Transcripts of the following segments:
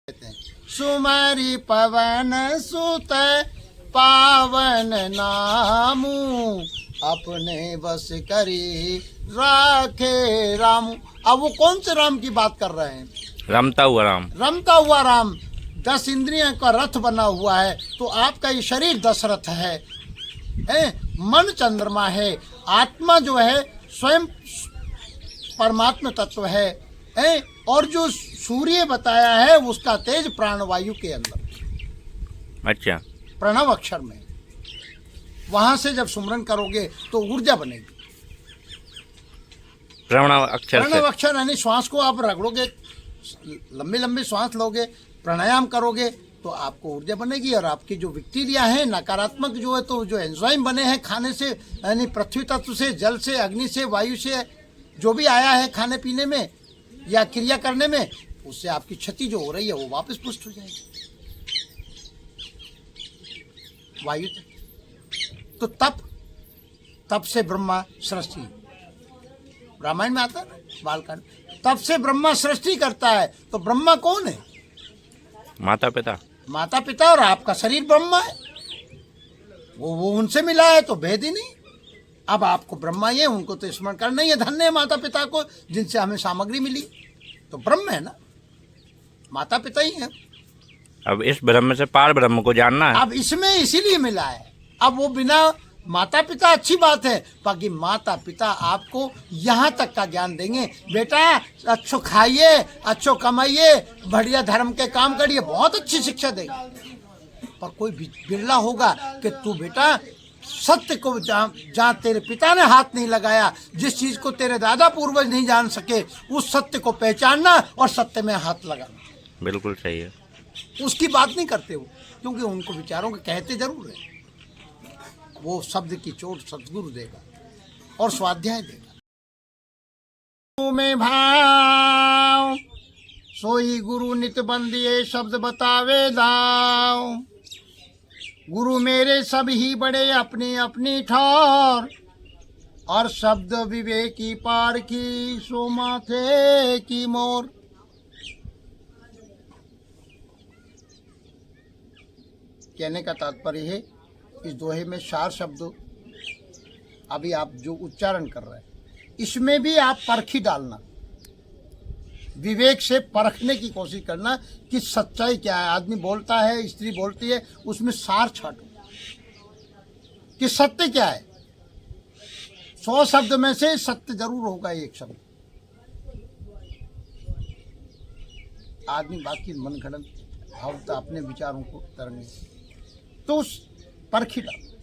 सुमरी पवन सुत पावन नामू अपने बस करी राखे रामू। अब वो कौन से राम की बात कर रहे हैं? रमता हुआ राम। रमता हुआ राम 10 इंद्रियों का रथ बना हुआ है। तो आपका ये शरीर दशरथ है, मन चंद्रमा है, आत्मा जो है स्वयं परमात्मा तत्व है, और जो सूर्य बताया है उसका तेज प्राणवायु के अंदर, अच्छा, प्रणव अक्षर में। वहां से जब सुमरन करोगे तो ऊर्जा बनेगी। प्रणव अक्षर यानी श्वास को आप रगड़ोगे, लंबी लंबी श्वास लोगे, प्राणायाम करोगे तो आपको ऊर्जा बनेगी। और आपकी जो बैक्टीरिया है नकारात्मक जो है, तो जो एंजाइम बने हैं खाने से, यानी पृथ्वी तत्व से, जल से, अग्नि से, वायु से, जो भी आया है खाने पीने में या क्रिया करने में, उससे आपकी क्षति जो हो रही है वो वापस पुष्ट हो जाएगी वायु तक। तो तप से ब्रह्मा सृष्टि, रामायण में आता है ना, बालकांड। तब से ब्रह्मा सृष्टि करता है। तो ब्रह्मा कौन है? माता पिता। माता पिता, और आपका शरीर ब्रह्मा है, वो उनसे मिला है तो भेद ही नहीं। अब आपको ब्रह्मा ही है, उनको तो स्मरण करना ही है। धन्य है माता पिता को जिनसे हमें सामग्री मिली। तो ब्रह्म है ना, माता पिता ही है। अब इस ब्रह्म से पार ब्रह्म को जानना है। अब इसमें इसीलिए मिला है। अब वो बिना माता पिता अच्छी बात है, बाकी माता पिता आपको यहाँ तक का ज्ञान देंगे, बेटा अच्छो खाइए, अच्छो कमाइए, बढ़िया धर्म के काम करिए, बहुत अच्छी शिक्षा देगा। पर कोई बिरला होगा कि तू बेटा सत्य को जहाँ तेरे पिता ने हाथ नहीं लगाया, जिस चीज को तेरे दादा पूर्वज नहीं जान सके, उस सत्य को पहचानना और सत्य में हाथ लगाना। बिल्कुल सही है। उसकी बात नहीं करते वो, क्योंकि उनको विचारों के कहते जरूर है। वो शब्द की चोट सतगुरु देगा और स्वाध्याय देगा। में भाव सोई गुरु नित बंदिए शब्द बतावे दाव। गुरु मेरे सब ही बड़े अपनी अपनी ठौर, और शब्द विवेकी पार की सो माथे की मोर। कहने का तात्पर्य है, इस दोहे में 4 शब्द अभी आप जो उच्चारण कर रहे हैं, इसमें भी आप परखी डालना, विवेक से परखने की कोशिश करना कि सच्चाई क्या है। आदमी बोलता है, स्त्री बोलती है, उसमें सार छाटो कि सत्य क्या है। 100 शब्द में से सत्य जरूर होगा एक शब्द। आदमी बाकी मनगढ़ंत भावता अपने विचारों को तरंगे, तो उस परखी डालो।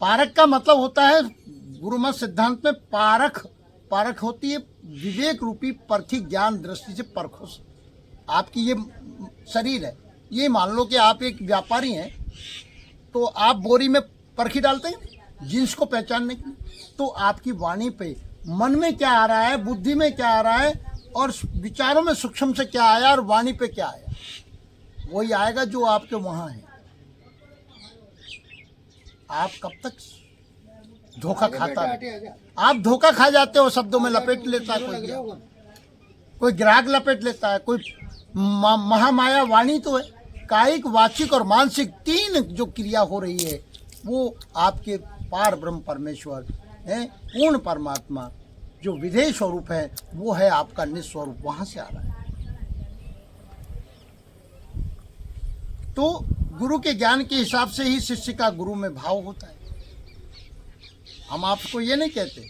पारख का मतलब होता है, गुरुमत सिद्धांत में पारख होती है विवेक रूपी परखी ज्ञान दृष्टि से परखो से। आपकी ये शरीर है, ये मान लो कि आप एक व्यापारी हैं, तो आप बोरी में परखी डालते हैं जिन्स को पहचानने के लिए। तो आपकी वाणी पे मन में क्या आ रहा है, बुद्धि में क्या आ रहा है, और विचारों में सूक्ष्म से क्या आया और वाणी पे क्या आया, वही आएगा जो आपके वहां है। आप कब तक धोखा खाता है? आप धोखा खा जाते हो, शब्दों में लपेट लेता है कोई ग्राहक लपेट लेता है, कोई महामाया वाणी तो है। कायिक, वाचिक और मानसिक 3 जो क्रिया हो रही है, वो आपके पार ब्रह्म परमेश्वर है, पूर्ण परमात्मा जो विधेय स्वरूप है, वो है आपका निस्वरूप, वहां से आ रहा है। तो गुरु के ज्ञान के हिसाब से ही शिष्य का गुरु में भाव होता है। हम आपको ये नहीं कहते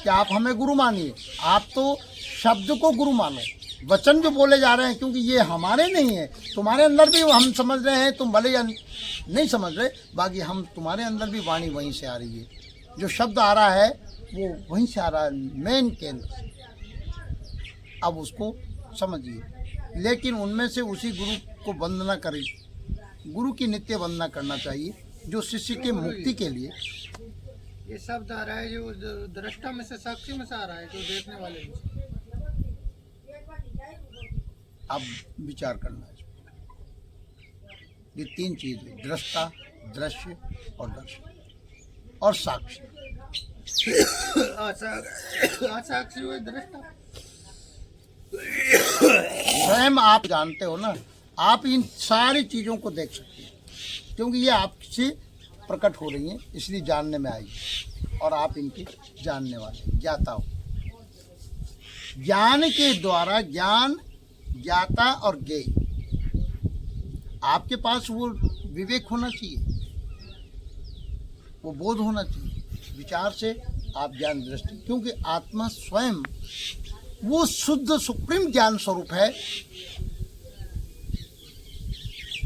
कि आप हमें गुरु मानिए, आप तो शब्द को गुरु मानो। वचन जो बोले जा रहे हैं, क्योंकि ये हमारे नहीं है, तुम्हारे अंदर भी हम समझ रहे हैं, तुम भले नहीं समझ रहे, बाकी हम तुम्हारे अंदर भी वाणी वहीं से आ रही है। जो शब्द आ रहा है वो वहीं से आ रहा है, मेन केंद्र से। अब उसको समझिए, लेकिन उनमें से उसी गुरु को वंदना करें। गुरु की नित्य वंदना करना चाहिए, जो शिष्य के मुक्ति के लिए। ये शब्द आ रहा है जो दृष्टा में से, साक्षी में से आ रहा है, जो देखने वाले में से। अब विचार करना है। ये 3 चीज है, दृष्टा, दृश्य और दर्शन और साक्षी। साक्षी हुए दृष्टा। स्वयं आप जानते हो ना, आप इन सारी चीज़ों को देख सकते हैं, क्योंकि ये आपसे प्रकट हो रही हैं, इसलिए जानने में आई और आप इनके जानने वाले ज्ञाता हो। ज्ञान के द्वारा ज्ञान, ज्ञाता और ज्ञेय, आपके पास वो विवेक होना चाहिए, वो बोध होना चाहिए, विचार से आप ज्ञान दृष्टि, क्योंकि आत्मा स्वयं वो शुद्ध सुप्रीम ज्ञान स्वरूप है,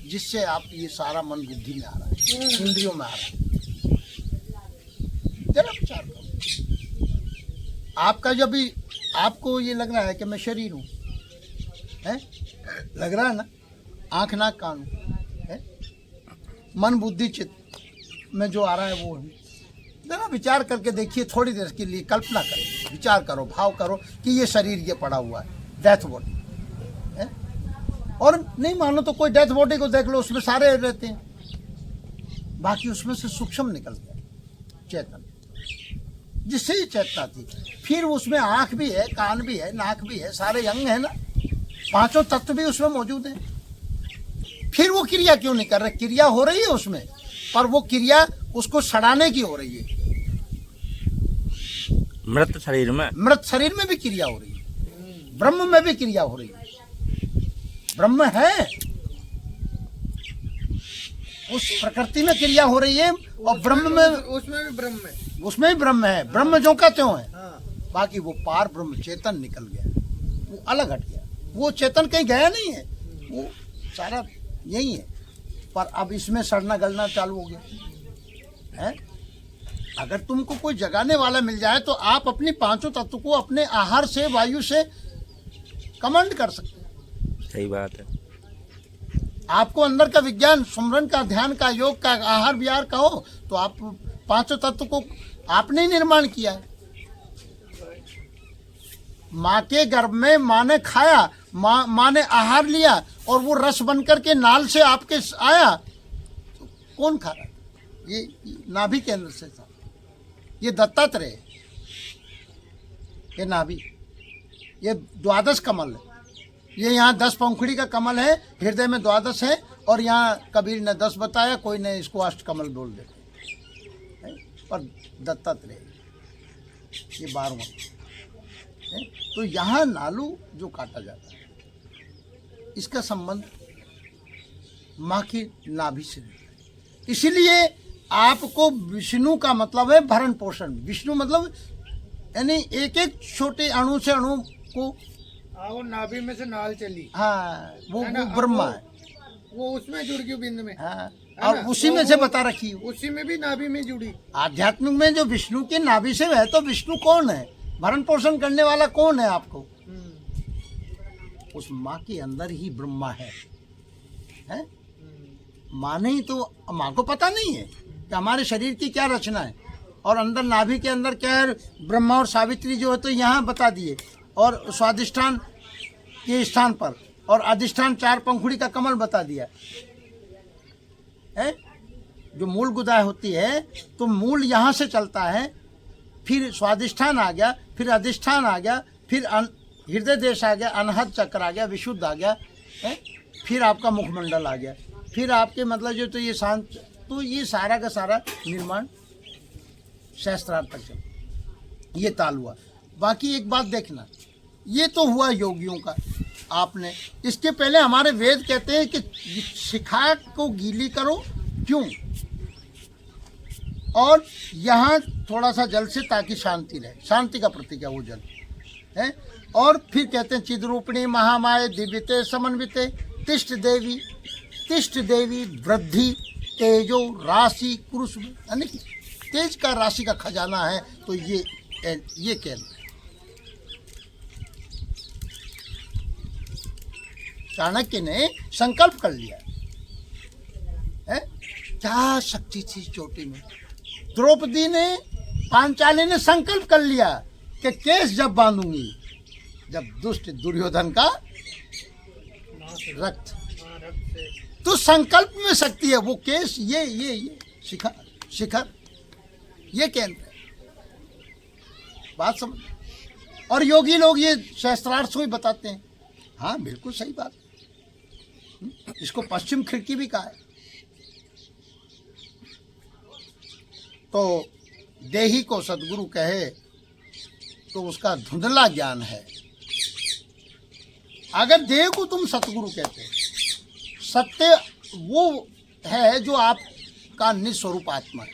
जिससे आप ये सारा मन बुद्धि में आ रहा है, इंद्रियों में आ रहा है। जरा विचार करो, आपका जब भी आपको ये लग रहा है कि मैं शरीर हूँ, है लग रहा है ना, आँख नाक कान है, मन बुद्धि चित्त में जो आ रहा है वो है। जरा विचार करके देखिए, थोड़ी देर के लिए कल्पना करो, विचार करो, भाव करो कि ये शरीर ये पड़ा हुआ है, डेथ बॉडी है। और नहीं मानो तो कोई डेथ बॉडी को देख लो, उसमें सारे रहते हैं, बाकी उसमें से सूक्ष्म निकल गया चेतन, जिससे ही चेतना थी। फिर उसमें आँख भी है, कान भी है, नाक भी है, सारे अंग है ना, पांचों तत्व भी उसमें मौजूद हैं। फिर वो क्रिया क्यों नहीं कर रहे? क्रिया हो रही है उसमें, पर वो क्रिया उसको सड़ाने की हो रही है। मृत शरीर में, मृत शरीर में भी क्रिया हो रही है, ब्रह्म में भी क्रिया हो रही है। ब्रह्म है, उस प्रकृति में क्रिया हो रही है, और ब्रह्म में, उसमें भी ब्रह्म है, उसमें भी ब्रह्म है। ब्रह्म जो का त्यों है, हाँ। बाकी वो पार ब्रह्म चेतन निकल गया, वो अलग हट गया, वो चेतन कहीं गया नहीं है, वो सारा यही है। पर अब इसमें सड़ना गलना चालू हो गया है। अगर तुमको कोई जगाने वाला मिल जाए तो आप अपनी पांचों तत्व को अपने आहार से, वायु से कमांड कर सकते हैं। सही बात है। आपको अंदर का विज्ञान, सुमरन का, ध्यान का, योग का, आहार विहार का हो, तो आप पांचों तत्व को आपने ही निर्माण किया है। माँ के गर्भ में माँ ने खाया, माँ ने आहार लिया, और वो रस बनकर के नाल से आपके आया, तो कौन खा रहा है? ये नाभि के अंदर से था, ये दत्तात्रेय, ये नाभि, ये द्वादश कमल है, ये यहाँ 10 पंखुड़ी का कमल है, हृदय में 12 है, और यहाँ कबीर ने 10 बताया, कोई ने इसको अष्टकमल बोल देते, पर दत्तात्रेय ये 12वां है। तो यहाँ नालू जो काटा जाता है, इसका संबंध माँ की नाभि से है। इसलिए आपको विष्णु का मतलब है भरण पोषण। विष्णु मतलब यानी एक एक छोटे अणु से अणु को, वो नाभि में से नाल चली, हाँ वो है ना, ब्रह्मा है, वो उसमें जुड़ गई बिंद में, हाँ, और उसी में से बता रखी है। उसी में भी नाभि में जुड़ी। आध्यात्मिक में जो विष्णु की नाभि से है, तो विष्णु कौन है? भरण पोषण करने वाला कौन है आपको? उस माँ के अंदर ही ब्रह्मा है? माँ नहीं तो माँ को पता नहीं है कि हमारे शरीर की क्या रचना है, और अंदर नाभि के अंदर क्या है, ब्रह्मा और सावित्री जो है तो यहाँ बता दिए, और स्वादिष्ठान के स्थान पर, और अधिष्ठान 4 पंखुड़ी का कमल बता दिया है। जो मूल गुदा होती है, तो मूल यहाँ से चलता है, फिर स्वादिष्ठान आ गया, फिर अधिष्ठान आ गया, फिर हृदय देश आ गया, अनहद चक्र आ गया, विशुद्ध आ गया है, फिर आपका मुखमंडल आ गया, फिर आपके मतलब जो तो ये शांत, तो ये सारा का सारा निर्माण शास्त्रार्थ तक चल, ये ताल हुआ। बाकी एक बात देखना, ये तो हुआ योगियों का। आपने इसके पहले हमारे वेद कहते हैं कि शिखा को गीली करो, क्यों? और यहाँ थोड़ा सा जल से, ताकि शांति रहे, शांति का प्रतीक है वो जल है। और फिर कहते हैं चिद्रूपिणी महामाये दिव्यते समन्विते तिष्ठ देवी वृद्धि तेजो राशि कुरुष, यानी तेज का राशि का खजाना है। तो ये केंद्र चाणक्य ने संकल्प कर लिया है। क्या शक्ति थी चोटी में। द्रौपदी ने, पांचाली ने संकल्प कर लिया कि केस जब बांधूंगी, जब दुष्ट दुर्योधन का रक्त, तो संकल्प में शक्ति है। वो केस, ये शिखर, ये केंद्र है। बात समझ। और योगी लोग ये शास्त्रार्थ को ही बताते हैं हाँ बिल्कुल सही बात। इसको पश्चिम खिड़की भी कहा है। तो देही को सदगुरु कहे तो उसका धुंधला ज्ञान है। अगर देह को तुम सतगुरु कहते हो, सत्य वो है जो आपका निस्वरूप आत्मा है,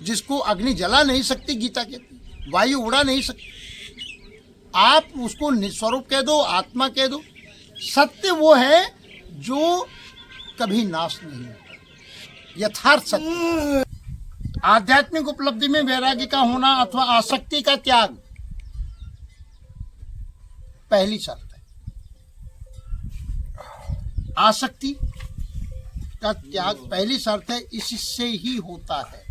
जिसको अग्नि जला नहीं सकती, गीता कहती, वायु उड़ा नहीं सकती। आप उसको निस्वरूप कह दो, आत्मा कह दो। सत्य वो है जो कभी नाश नहीं होता, यथार्थ सत्य। आध्यात्मिक उपलब्धि में वैराग्य का होना अथवा आसक्ति का त्याग पहली शर्त है। आसक्ति का त्याग पहली शर्त है, इससे ही होता है।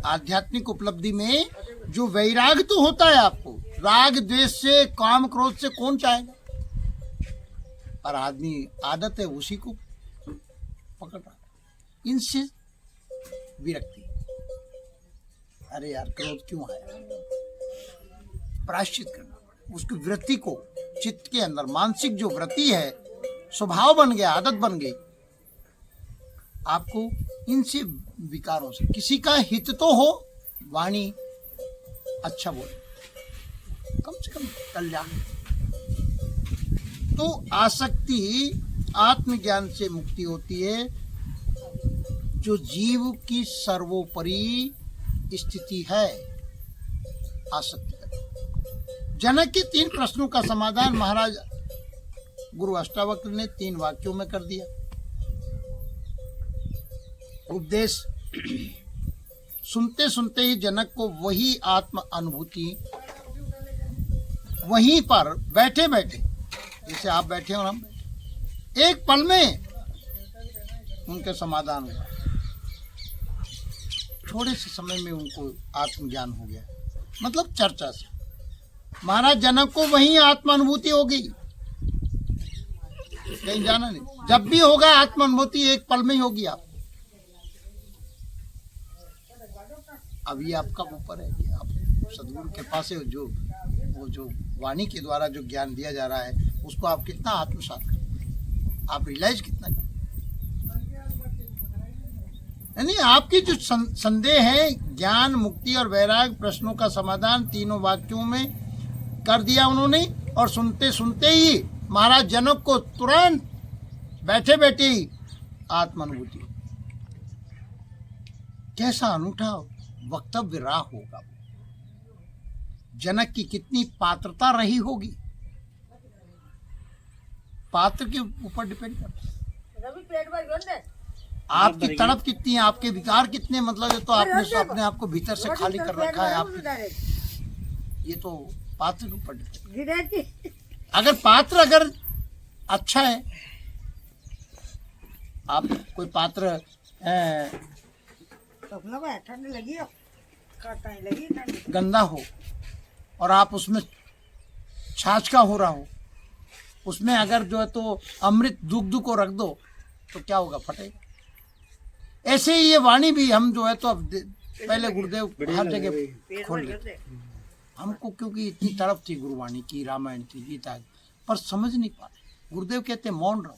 आध्यात्मिक उपलब्धि में जो वैराग्य तो होता है आपको, राग द्वेष से, काम क्रोध से कौन चाहेगा, पर आदमी आदत है उसी को पकड़ रहा। इनसे विरक्ति, अरे यार क्रोध क्यों आया, प्रायश्चित करना पड़े उसकी वृत्ति को। चित्त के अंदर मानसिक जो वृत्ति है, स्वभाव बन गया, आदत बन गई। आपको इनसे विकारों से, किसी का हित तो हो, वाणी अच्छा बोले, कम से कम कल्याण। तो आसक्ति आत्मज्ञान से मुक्ति होती है, जो जीव की सर्वोपरि स्थिति है। आसक्ति का जनक के 3 प्रश्नों का समाधान महाराज गुरु अष्टावक्र ने 3 वाक्यों में कर दिया। उपदेश सुनते सुनते ही जनक को वही आत्म अनुभूति वहीं पर बैठे बैठे, जैसे आप बैठे और हम बैठे, एक पल में उनके समाधान हुआ। थोड़े से समय में उनको आत्मज्ञान हो गया, मतलब चर्चा से। महाराज जनक को वही आत्मानुभूति हो गई, कहीं जाना नहीं। जब भी होगा आत्मानुभूति एक पल में ही होगी। आप अभी आपका ऊपर है कि आप सदगुरु के पास है, जो वाणी के द्वारा जो ज्ञान दिया जा रहा है उसको आप कितना आत्मसात करते, आप रियलाइज कितना करते। यानी आपकी जो संदेह है, ज्ञान, मुक्ति और वैराग प्रश्नों का समाधान 3 वाक्यों में कर दिया उन्होंने। और सुनते सुनते ही महाराज जनक को तुरंत बैठे बैठे ही आत्मानुभूति। कैसा अनूठा वक्तव्य रहा होगा। जनक की कितनी पात्रता रही होगी, पात्र के ऊपर डिपेंड करता है। आपकी तड़प कितनी है, आपके विकार कितने, मतलब ये तो आपने अपने आप को भीतर से खाली कर रखा है। आप ये तो पात्र के ऊपर डिपेंड। अगर पात्र अगर अच्छा है, आप कोई पात्र गंदा हो और आप उसमें छाछ का हो रहा हो, उसमें अगर जो है तो अमृत दुग्ध को रख दो तो क्या होगा, फटेगा। ऐसे ही ये वाणी भी हम जो है तो अब पहले गुरुदेव हर जगह खोल लेते हमको, क्योंकि इतनी तड़प थी गुरुवाणी की, रामायण की, गीता की, पर समझ नहीं पाते। गुरुदेव कहते मौन रहो।